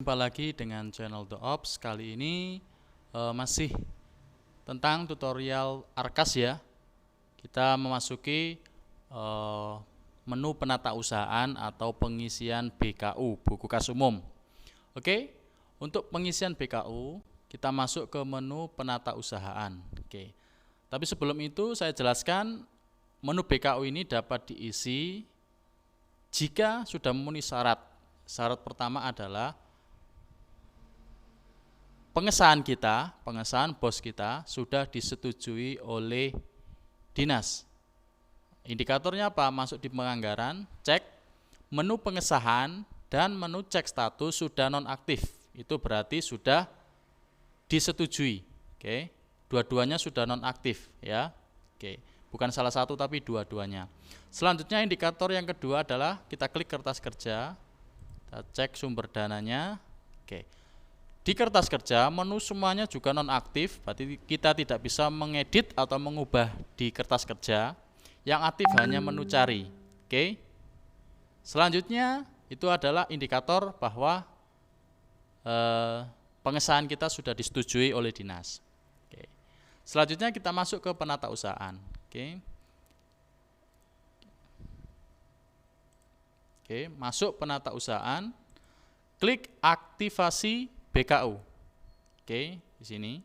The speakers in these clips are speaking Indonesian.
Jumpa lagi dengan channel The Ops. Kali ini masih tentang tutorial Arkas ya. Kita memasuki menu penata usahaan atau pengisian BKU, buku kas umum. Oke, untuk pengisian BKU kita masuk ke menu penata usahaan. Oke. Tapi sebelum itu saya jelaskan menu BKU ini dapat diisi jika sudah memenuhi syarat. Syarat pertama adalah pengesahan bos kita sudah disetujui oleh dinas. Indikatornya apa? Masuk di penganggaran, cek menu pengesahan dan menu cek status sudah nonaktif. Itu berarti sudah disetujui. Oke. Dua-duanya sudah nonaktif ya. Oke. Bukan salah satu tapi dua-duanya. Selanjutnya indikator yang kedua adalah kita klik kertas kerja. Kita cek sumber dananya. Oke. Di kertas kerja, menu semuanya juga nonaktif, berarti kita tidak bisa mengedit atau mengubah di kertas kerja. Yang aktif hanya menu cari. Oke. Selanjutnya itu adalah indikator bahwa pengesahan kita sudah disetujui oleh dinas. Oke. Selanjutnya kita masuk ke penata usahaan. Oke. Oke, masuk penata usahaan, klik aktivasi BKU. Oke, di sini.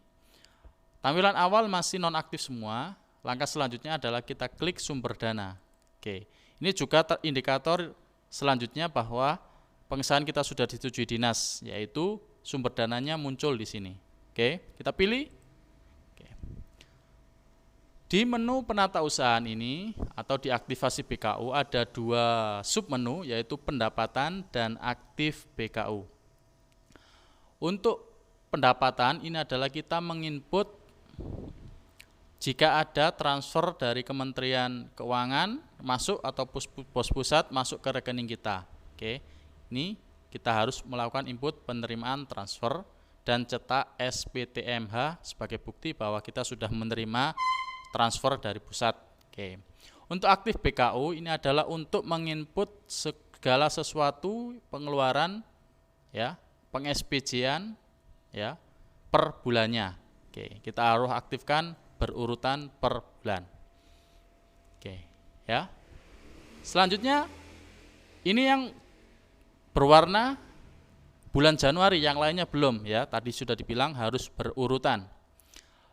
Tampilan awal masih nonaktif semua. Langkah selanjutnya adalah kita klik sumber dana. Oke. Ini juga indikator selanjutnya bahwa pengesahan kita sudah disetujui dinas, yaitu sumber dananya muncul di sini. Oke, kita pilih. Oke. Di menu penata usahaan ini atau di aktivasi BKU ada dua submenu, yaitu pendapatan dan aktif BKU. Untuk pendapatan ini adalah kita menginput jika ada transfer dari Kementerian Keuangan masuk atau pos pusat masuk ke rekening kita. Oke. Ini kita harus melakukan input penerimaan transfer dan cetak SPTMH sebagai bukti bahwa kita sudah menerima transfer dari pusat. Oke. Untuk aktif BKU ini adalah untuk menginput segala sesuatu pengeluaran ya, peng-SPJ-an ya per bulannya. Oke, kita harus aktifkan berurutan per bulan. Oke, ya. Selanjutnya ini yang berwarna bulan Januari, yang lainnya belum ya. Tadi sudah dibilang harus berurutan.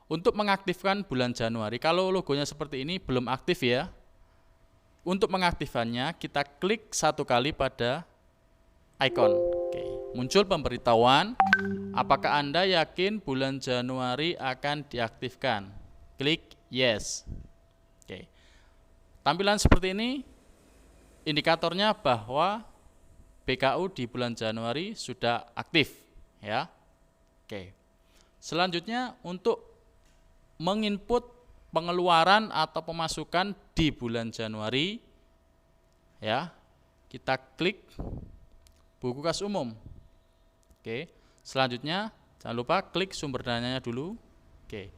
Untuk mengaktifkan bulan Januari, kalau logonya seperti ini belum aktif ya. Untuk mengaktifkannya kita klik satu kali pada icon. Oke, muncul pemberitahuan apakah Anda yakin bulan Januari akan diaktifkan. Klik yes. Oke. Tampilan seperti ini indikatornya bahwa BKU di bulan Januari sudah aktif ya. Oke. Selanjutnya untuk menginput pengeluaran atau pemasukan di bulan Januari ya, kita klik buku kas umum. Oke. Selanjutnya jangan lupa klik sumber dananya dulu. Oke.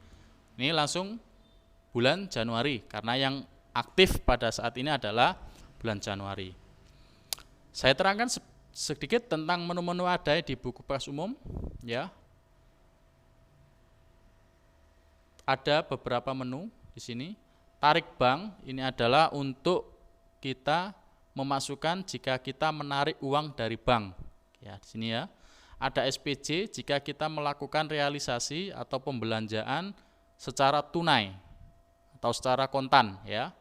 Ini langsung bulan Januari karena yang aktif pada saat ini adalah bulan Januari. Saya terangkan sedikit tentang menu-menu ada di buku kas umum ya. Ada beberapa menu di sini. Tarik bank ini adalah untuk kita memasukkan jika kita menarik uang dari bank. Ya, di sini ya. Ada SPJ jika kita melakukan realisasi atau pembelanjaan secara tunai atau secara kontan ya.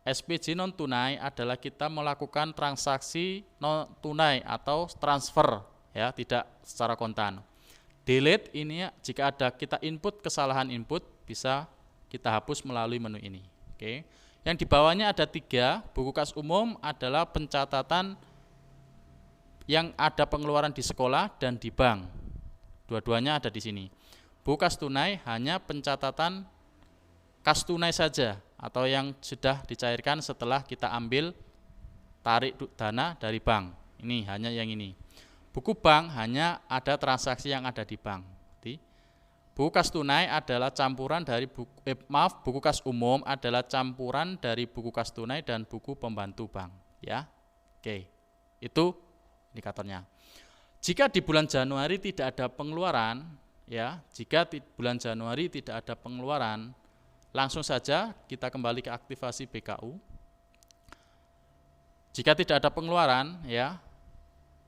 SPJ non tunai adalah kita melakukan transaksi non tunai atau transfer ya, tidak secara kontan. Delete ini jika ada kita input kesalahan input bisa kita hapus melalui menu ini. Oke. Yang di bawahnya ada 3, buku kas umum adalah pencatatan yang ada pengeluaran di sekolah dan di bank. Dua-duanya ada di sini. Buku kas tunai hanya pencatatan kas tunai saja atau yang sudah dicairkan setelah kita ambil tarik dana dari bank. Ini hanya yang ini. Buku bank hanya ada transaksi yang ada di bank. Buku kas tunai adalah campuran dari buku kas umum adalah campuran dari buku kas tunai dan buku pembantu bank ya. Oke. Itu indikatornya. Jika di bulan Januari tidak ada pengeluaran, ya, jika di bulan Januari tidak ada pengeluaran, langsung saja kita kembali ke aktivasi BKU. Jika tidak ada pengeluaran, ya,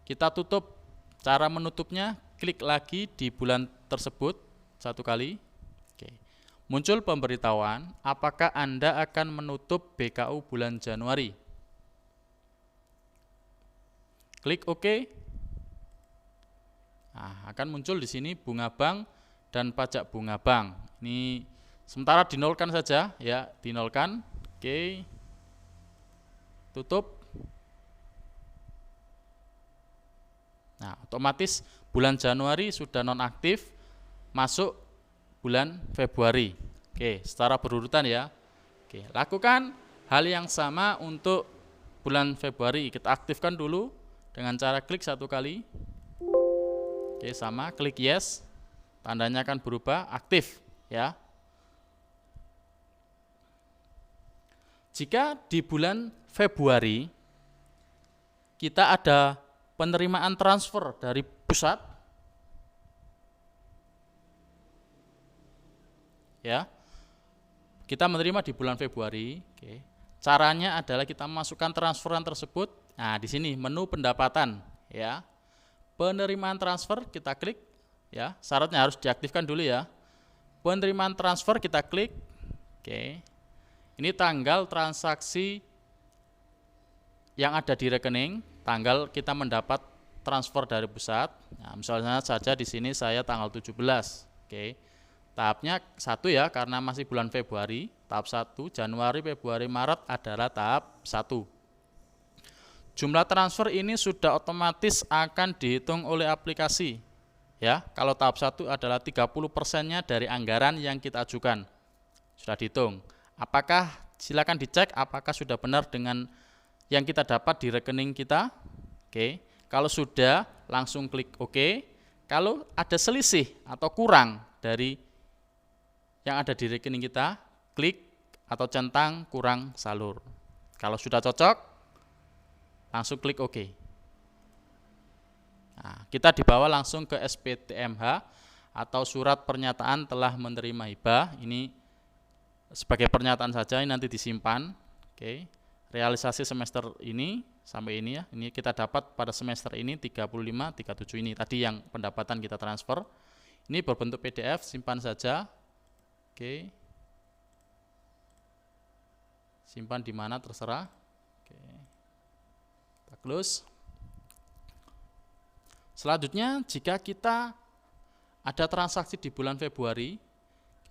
kita tutup. Cara menutupnya, klik lagi di bulan tersebut satu kali. Oke. Muncul pemberitahuan apakah Anda akan menutup BKU bulan Januari. Klik OK. Nah, akan muncul di sini bunga bank dan pajak bunga bank. Ini sementara dinolkan saja, ya, dinolkan. Oke. Tutup. Nah, otomatis bulan Januari sudah nonaktif, masuk bulan Februari. Oke, secara berurutan ya. Oke, lakukan hal yang sama untuk bulan Februari. Kita aktifkan dulu dengan cara klik satu kali. Oke, sama, klik yes. Tandanya akan berubah aktif ya. Jika di bulan Februari kita ada penerimaan transfer dari pusat, ya, kita menerima di bulan Februari. Oke. Caranya adalah kita masukkan transferan tersebut. Nah, di sini menu pendapatan, ya, penerimaan transfer kita klik, ya, syaratnya harus diaktifkan dulu ya. Penerimaan transfer kita klik. Oke. Ini tanggal transaksi yang ada di rekening, tanggal kita mendapat transfer dari pusat. Nah, misalnya saja di sini saya tanggal 17. Oke. Tahapnya 1 ya, karena masih bulan Februari. Tahap 1, Januari, Februari, Maret adalah tahap 1. Jumlah transfer ini sudah otomatis akan dihitung oleh aplikasi. Ya, kalau tahap 1 adalah 30%-nya dari anggaran yang kita ajukan. Sudah dihitung. Apakah, silakan dicek apakah sudah benar dengan yang kita dapat di rekening kita. Oke. Kalau sudah, langsung klik OK. Kalau ada selisih atau kurang dari yang ada di rekening kita, klik atau centang kurang salur. Kalau sudah cocok, langsung klik OK. Nah, kita dibawa langsung ke SPTMH atau surat pernyataan telah menerima hibah. Ini sebagai pernyataan saja, ini nanti disimpan. Oke. Realisasi semester ini sampai ini ya. Ini kita dapat pada semester ini 35, 37 ini. Tadi yang pendapatan kita transfer. Ini berbentuk PDF, simpan saja. Oke. Simpan di mana terserah. Oke. Kita close. Selanjutnya, jika kita ada transaksi di bulan Februari,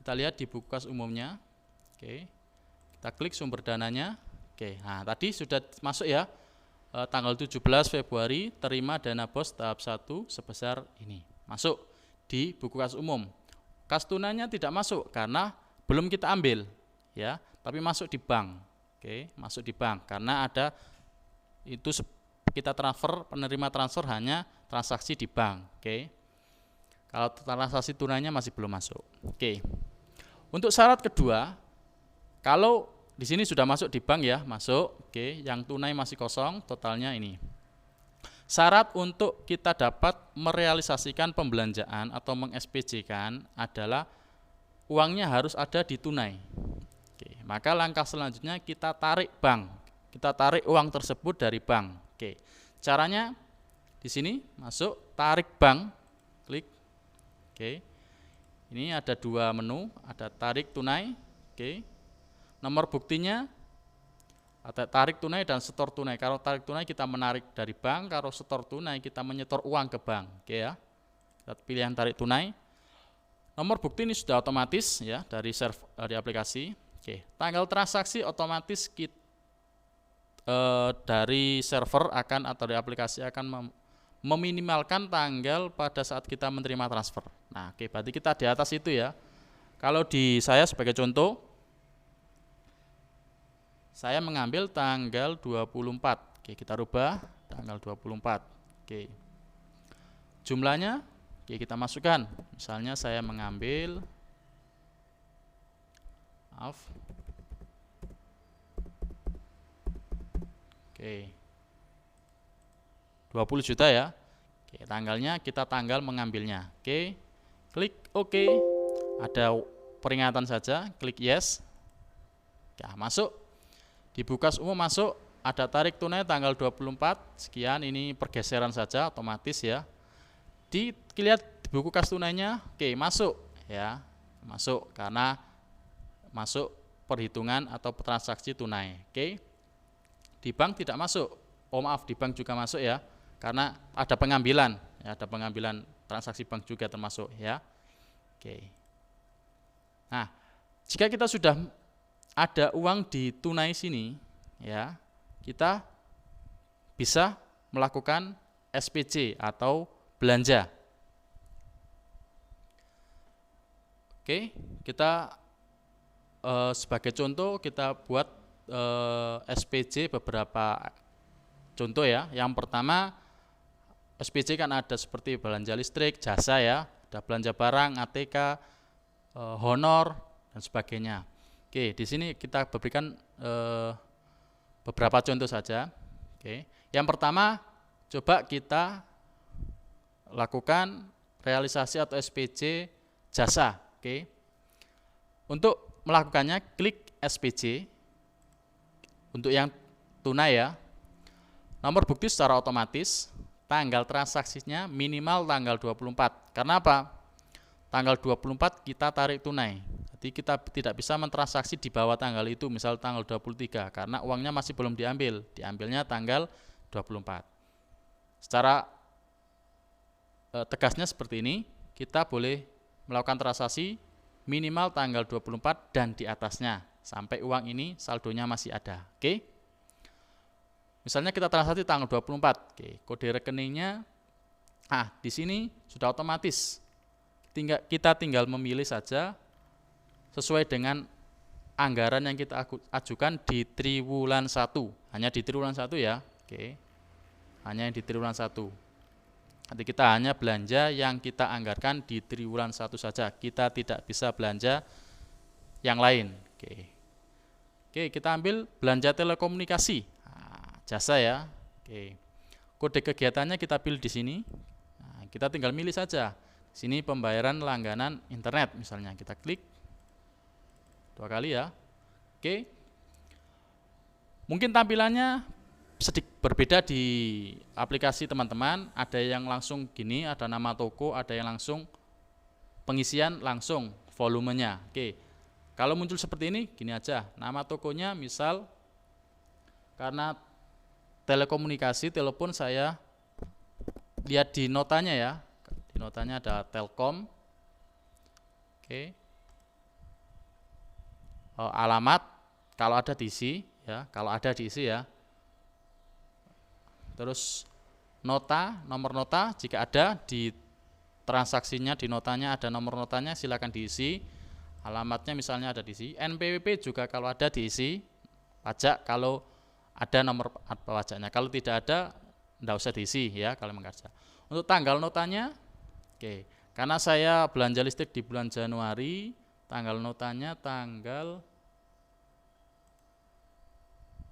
kita lihat di buku kas umumnya. Oke. Kita klik sumber dananya. Oke. Nah, tadi sudah masuk ya. Tanggal 17 Februari terima dana BOS tahap 1 sebesar ini. Masuk di buku kas umum. Kas tunainya tidak masuk karena belum kita ambil ya, tapi masuk di bank. Oke, masuk di bank karena ada itu kita transfer, penerima transfer hanya transaksi di bank. Oke. Kalau transaksi tunainya masih belum masuk. Oke. Untuk syarat kedua, kalau di sini sudah masuk di bank ya, masuk. Oke, yang tunai masih kosong, totalnya ini. Syarat untuk kita dapat merealisasikan pembelanjaan atau meng-SPJ-kan adalah uangnya harus ada di tunai. Oke, maka langkah selanjutnya kita tarik bank. Kita tarik uang tersebut dari bank. Oke. Caranya di sini masuk tarik bank, klik. Oke. Ini ada dua menu, ada tarik tunai. Oke. Nomor buktinya ada tarik tunai dan setor tunai. Kalau tarik tunai kita menarik dari bank, kalau setor tunai kita menyetor uang ke bank. Oke ya. Kita pilih yang tarik tunai. Nomor bukti ini sudah otomatis ya dari aplikasi. Oke. Tanggal transaksi otomatis dari server akan atau dari aplikasi akan meminimalkan tanggal pada saat kita menerima transfer. Nah, oke, berarti kita di atas itu ya. Kalau di saya sebagai contoh, saya mengambil tanggal 24. Oke, kita rubah tanggal 24. Oke. Jumlahnya oke, kita masukkan. Misalnya saya mengambil Oke. 20 juta ya. Oke, tanggalnya kita tanggal mengambilnya. Oke, klik OK. Ada peringatan saja, klik yes. Ya, masuk. Di Bukas Umum masuk, ada tarik tunai tanggal 24 sekian, ini pergeseran saja otomatis ya. Lihat di buku kas tunainya, oke, masuk ya. Masuk karena masuk perhitungan atau transaksi tunai. Oke. Di bank tidak masuk. Oh maaf, di bank juga masuk ya. Karena ada pengambilan, ya, ada pengambilan transaksi bank juga termasuk ya. Oke. Nah, jika kita sudah ada uang di tunai sini, ya, kita bisa melakukan SPJ atau belanja. Oke, kita sebagai contoh kita buat SPJ beberapa contoh ya. Yang pertama, SPJ kan ada seperti belanja listrik, jasa ya, ada belanja barang, ATK, honor dan sebagainya. Oke, di sini kita berikan beberapa contoh saja. Oke, yang pertama coba kita lakukan realisasi atau SPJ jasa. Oke, untuk melakukannya klik SPJ. Untuk yang tunai ya, nomor bukti secara otomatis, tanggal transaksinya minimal tanggal 24. Karena apa? Tanggal 24 kita tarik tunai. Jadi kita tidak bisa mentransaksi di bawah tanggal itu, misal tanggal 23, karena uangnya masih belum diambil. Diambilnya tanggal 24. Secara tegasnya seperti ini, kita boleh melakukan transaksi minimal tanggal 24 dan di atasnya sampai uang ini saldonya masih ada. Oke. Misalnya kita transaksi tanggal 24. Oke, kode rekeningnya di sini sudah otomatis. Kita tinggal memilih saja sesuai dengan anggaran yang kita ajukan di triwulan 1. Hanya di triwulan 1 ya. Oke. Hanya di triwulan 1. Nanti kita hanya belanja yang kita anggarkan di triwulan 1 saja. Kita tidak bisa belanja yang lain. Oke, kita ambil belanja telekomunikasi, jasa ya. Oke, kode kegiatannya kita pilih di sini. Kita tinggal milih saja. Sini pembayaran langganan internet misalnya. Kita klik 2 kali ya. Oke. Mungkin tampilannya sedikit berbeda di aplikasi teman-teman, ada yang langsung gini, ada nama toko, ada yang langsung pengisian langsung volumenya. Oke, kalau muncul seperti ini, gini aja, nama tokonya misal karena telekomunikasi, telepon saya lihat di notanya ya, di notanya ada Telkom. Oke, alamat kalau ada diisi ya, kalau ada diisi ya. Terus nota, nomor nota jika ada di transaksinya, di notanya ada nomor notanya, silakan diisi. Alamatnya misalnya ada diisi. NPWP juga kalau ada diisi. Pajak kalau ada nomor pajaknya. Kalau tidak ada, tidak usah diisi ya kalau mengerja. Untuk tanggal notanya, oke, karena saya belanja listrik di bulan Januari, tanggal notanya tanggal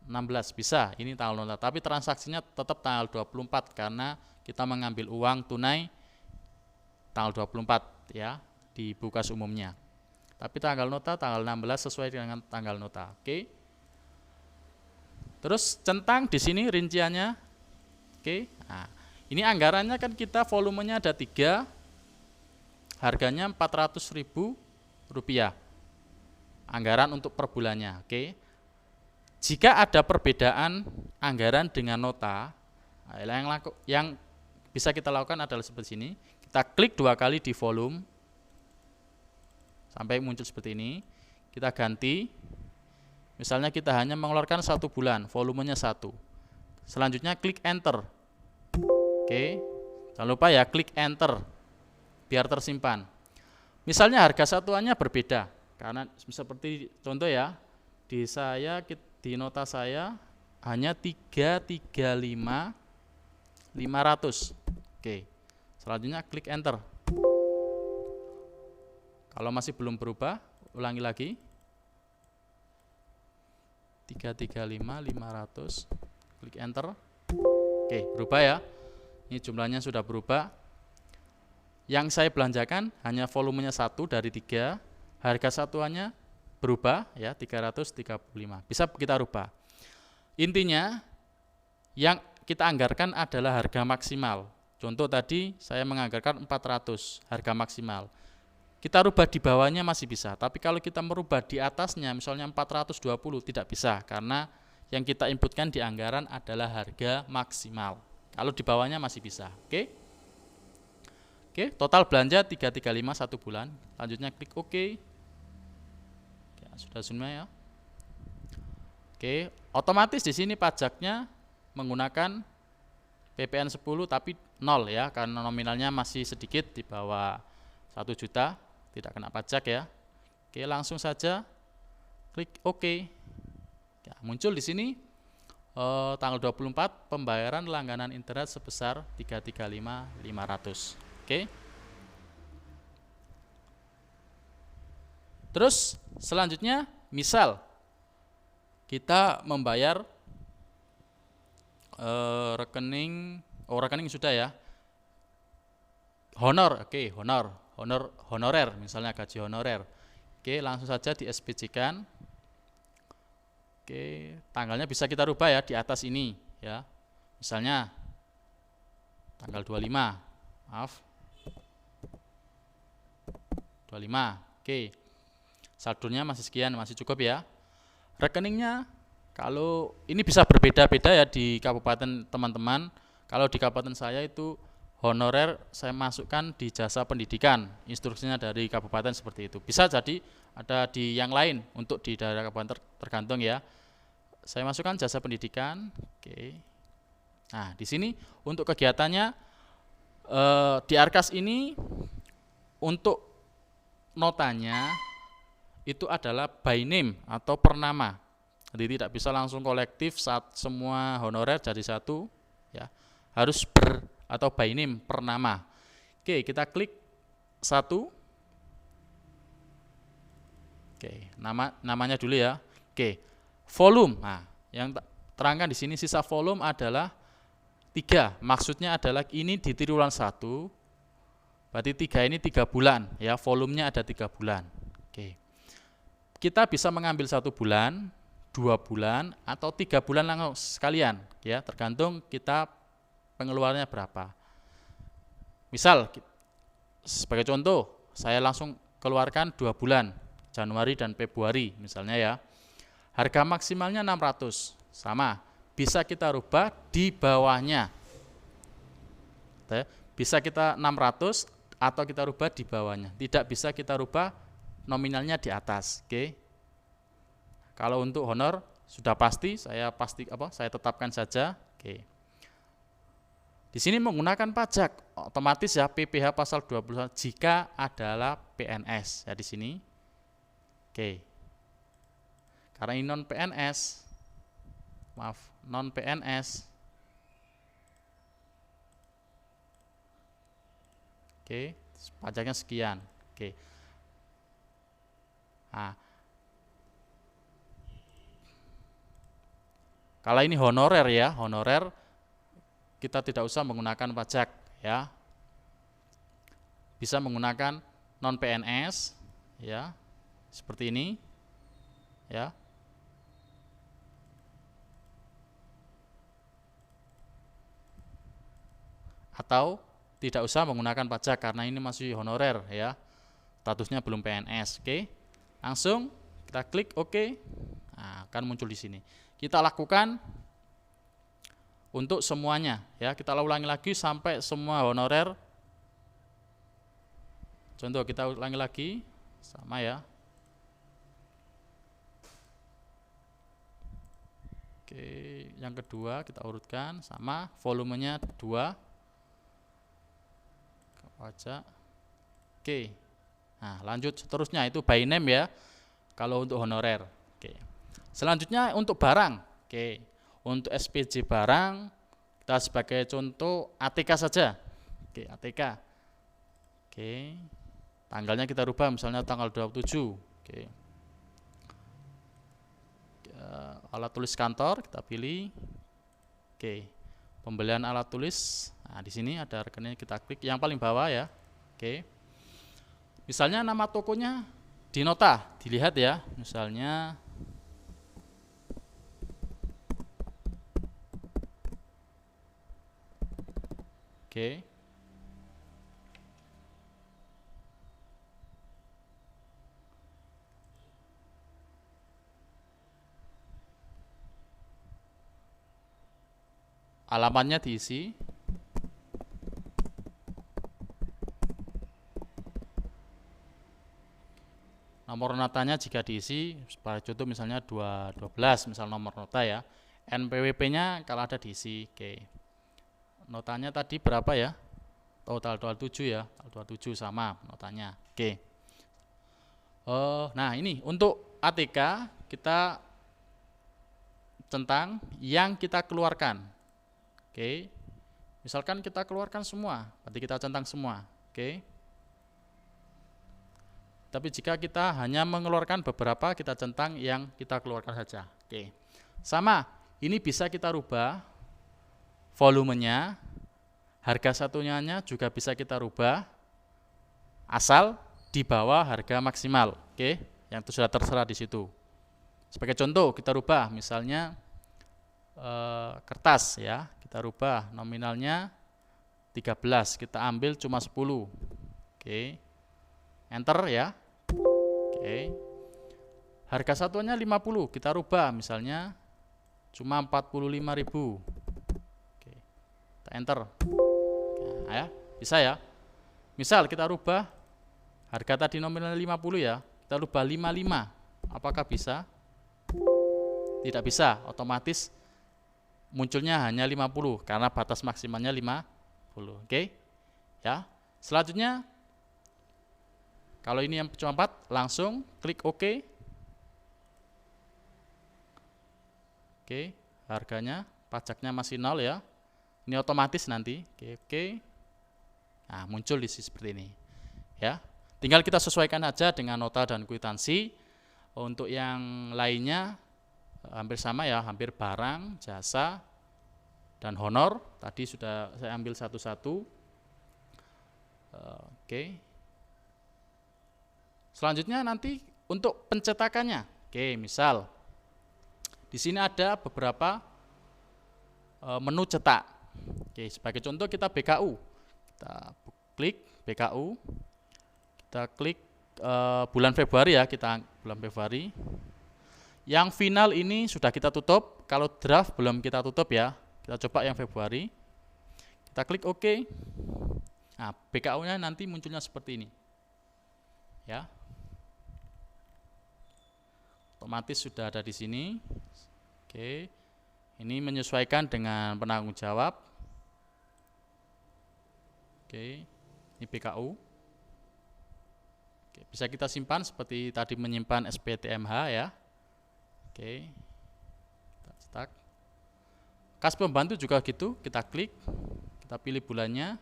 16 bisa, ini tanggal nota, tapi transaksinya tetap tanggal 24 karena kita mengambil uang tunai tanggal 24 ya di Bukas umumnya. Tapi tanggal nota tanggal 16 sesuai dengan tanggal nota. Oke. Terus centang di sini rinciannya. Oke. Nah, ini anggarannya kan kita volumenya ada 3. Harganya Rp400.000. Anggaran untuk per bulannya. Oke. Jika ada perbedaan anggaran dengan nota, yang bisa kita lakukan adalah seperti ini. Kita klik 2 kali di volume sampai muncul seperti ini. Kita ganti, misalnya kita hanya mengeluarkan 1 bulan, volumenya 1. Selanjutnya klik enter. Oke, jangan lupa ya klik enter biar tersimpan. Misalnya harga satuannya berbeda, karena seperti contoh ya, di nota saya hanya 335.500. Oke. Selanjutnya klik enter. Kalau masih belum berubah, ulangi lagi. 335.500. Klik enter. Oke, berubah ya. Ini jumlahnya sudah berubah. Yang saya belanjakan hanya volumenya 1 dari 3, harga satuannya berubah ya 335. Bisa kita rubah. Intinya yang kita anggarkan adalah harga maksimal. Contoh tadi saya menganggarkan 400 harga maksimal. Kita rubah di bawahnya masih bisa, tapi kalau kita merubah di atasnya misalnya 420 tidak bisa karena yang kita inputkan di anggaran adalah harga maksimal. Kalau di bawahnya masih bisa. Oke? Oke, total belanja 335 1 bulan. Lanjutnya klik OK. Oke, sudah semua ya. Oke, otomatis di sini pajaknya menggunakan PPN 10 tapi 0 ya, karena nominalnya masih sedikit di bawah 1 juta, tidak kena pajak ya. Oke, langsung saja klik OK. Ya, muncul di sini tanggal 24 pembayaran langganan internet sebesar 335.500. Oke. Terus selanjutnya misal kita membayar rekening sudah ya. Honor, oke, honorer misalnya gaji honorer. Oke, langsung saja di SPJ-kan. Oke, tanggalnya bisa kita rubah ya di atas ini ya. Misalnya tanggal 25. Maaf. 25. Oke. Saldonya masih sekian, masih cukup ya. Rekeningnya kalau ini bisa berbeda-beda ya di kabupaten teman-teman. Kalau di kabupaten saya itu honorer saya masukkan di jasa pendidikan. Instruksinya dari kabupaten seperti itu. Bisa jadi ada di yang lain untuk di daerah kabupaten tergantung ya. Saya masukkan jasa pendidikan. Oke. Nah, di sini untuk kegiatannya di Arkas ini untuk notanya itu adalah by name atau per nama. Jadi tidak bisa langsung kolektif saat semua honorer jadi satu ya. Harus atau by name per nama. Oke, kita klik 1. Oke, namanya dulu ya. Oke. Volume. Nah, yang terangkan di sini sisa volume adalah 3. Maksudnya adalah ini di triwulan 1. Berarti 3 ini 3 bulan ya, volumenya ada 3 bulan. Oke. Kita bisa mengambil 1 bulan, 2 bulan atau 3 bulan langsung sekalian ya, tergantung kita pengeluarannya berapa. Misal sebagai contoh, saya langsung keluarkan 2 bulan, Januari dan Februari misalnya ya. Harga maksimalnya 600. Sama, bisa kita rubah di bawahnya. Bisa kita 600 atau kita rubah di bawahnya. Tidak bisa kita rubah nominalnya di atas. Oke. Kalau untuk honor sudah pasti saya tetapkan saja. Oke. Di sini menggunakan pajak otomatis ya PPh pasal 21 jika adalah PNS ya di sini. Oke. Karena ini non PNS. Non PNS. Oke, pajaknya sekian. Oke. Nah, kalau ini honorer ya, honorer kita tidak usah menggunakan pajak ya. Bisa menggunakan non PNS ya. Seperti ini. Ya. Atau tidak usah menggunakan pajak karena ini masih honorer ya. Statusnya belum PNS. Oke. Langsung kita klik OK. Nah, akan muncul di sini. Kita lakukan untuk semuanya ya. Kita ulangi lagi sampai semua honorer. Contoh kita ulangi lagi sama ya. Oke, yang kedua kita urutkan sama volumenya 2. Pajak. Oke. Nah, lanjut seterusnya itu by name ya. Kalau untuk honorer. Oke. Selanjutnya untuk barang. Oke. Untuk SPJ barang kita sebagai contoh ATK saja. Oke, ATK. Oke. Tanggalnya kita rubah misalnya tanggal 27. Oke. Alat tulis kantor kita pilih. Oke. pembelian alat tulis. Nah, di sini ada rekening, kita klik yang paling bawah ya. Oke. Misalnya nama tokonya di nota, dilihat ya. Misalnya oke. Alamatnya diisi. Nomor notanya jika diisi, contoh misalnya 12 misal nomor nota ya. NPWP-nya kalau ada diisi. Oke. Notanya tadi berapa ya? Total 27 ya. Total 27 sama notanya. Oke. Nah, ini untuk ATK kita centang yang kita keluarkan. Oke. Misalkan kita keluarkan semua, berarti kita centang semua. Oke. Tapi jika kita hanya mengeluarkan beberapa, kita centang yang kita keluarkan saja. Oke. Sama, ini bisa kita rubah volumenya, harga satunya juga bisa kita rubah, asal di bawah harga maksimal. Oke, yang itu sudah terserah di situ. Sebagai contoh, kita rubah misalnya kertas ya, kita rubah nominalnya 13, kita ambil cuma 10. Oke. Enter ya. Oke. Harga satuannya 50, kita rubah misalnya cuma 45.000. Oke. Kita enter. Nah, ya, bisa ya. Misal kita rubah harga tadi nominal 50 ya, kita rubah 55. Apakah bisa? Tidak bisa, otomatis munculnya hanya 50 karena batas maksimalnya 50. Oke. Ya. Selanjutnya kalau ini yang cuma 4, langsung klik OK. Oke, harganya, pajaknya masih 0 ya. Ini otomatis nanti. Oke. Nah, muncul di sini seperti ini. Ya. Tinggal kita sesuaikan aja dengan nota dan kwitansi. Untuk yang lainnya hampir sama ya, hampir barang, jasa, dan honor. Tadi sudah saya ambil satu-satu. Oke. Selanjutnya nanti untuk pencetakannya. Oke, misal di sini ada beberapa menu cetak. Oke, sebagai contoh kita BKU. Kita klik BKU. Kita klik bulan Februari ya, kita bulan Februari. Yang final ini sudah kita tutup, kalau draft belum kita tutup ya. Kita coba yang Februari. Kita klik OK. Nah, BKU-nya nanti munculnya seperti ini. Ya. Otomatis sudah ada di sini. Oke. Ini menyesuaikan dengan penanggung jawab. Oke. Ini BKU. Oke, bisa kita simpan seperti tadi menyimpan SPTMH ya. Oke. Kita cetak. Kas pembantu juga gitu, kita klik, kita pilih bulannya.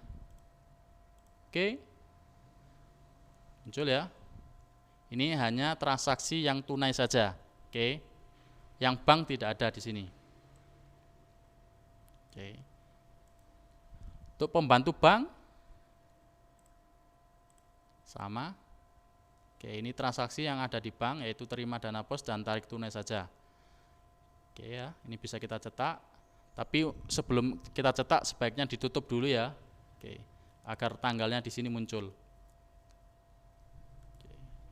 Oke. Muncul ya. Ini hanya transaksi yang tunai saja. Oke. Yang bank tidak ada di sini. Oke. Untuk pembantu bank sama. Oke, ini transaksi yang ada di bank yaitu terima dana pos dan tarik tunai saja. Oke ya, ini bisa kita cetak. Tapi sebelum kita cetak sebaiknya ditutup dulu ya. Oke, agar tanggalnya di sini muncul.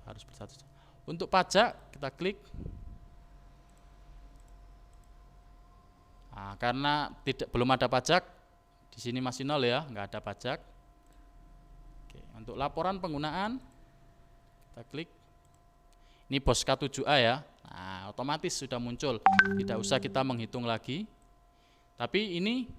Harus bersatu. Untuk pajak kita klik. Nah, karena belum ada pajak, di sini masih 0 ya, nggak ada pajak. Oke, untuk laporan penggunaan kita klik. Ini BOS K7A ya. Nah, otomatis sudah muncul. Tidak usah kita menghitung lagi. Tapi ini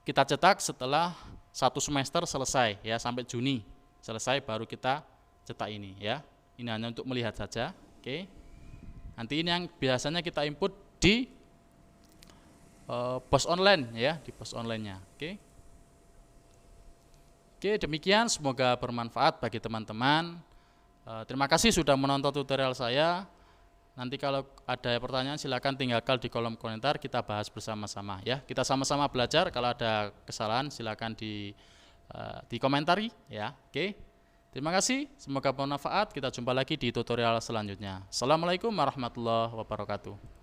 kita cetak setelah 1 semester selesai ya, sampai Juni selesai baru kita cetak ini ya. Ini hanya untuk melihat saja. Oke. Nanti ini yang biasanya kita input di pos online ya, di pos online-nya. Oke. Oke, demikian semoga bermanfaat bagi teman-teman. Terima kasih sudah menonton tutorial saya. Nanti kalau ada pertanyaan silakan tinggalkan di kolom komentar, kita bahas bersama-sama ya. Kita sama-sama belajar. Kalau ada kesalahan silakan dikomentari ya. Oke. Terima kasih, semoga bermanfaat. Kita jumpa lagi di tutorial selanjutnya. Assalamualaikum warahmatullahi wabarakatuh.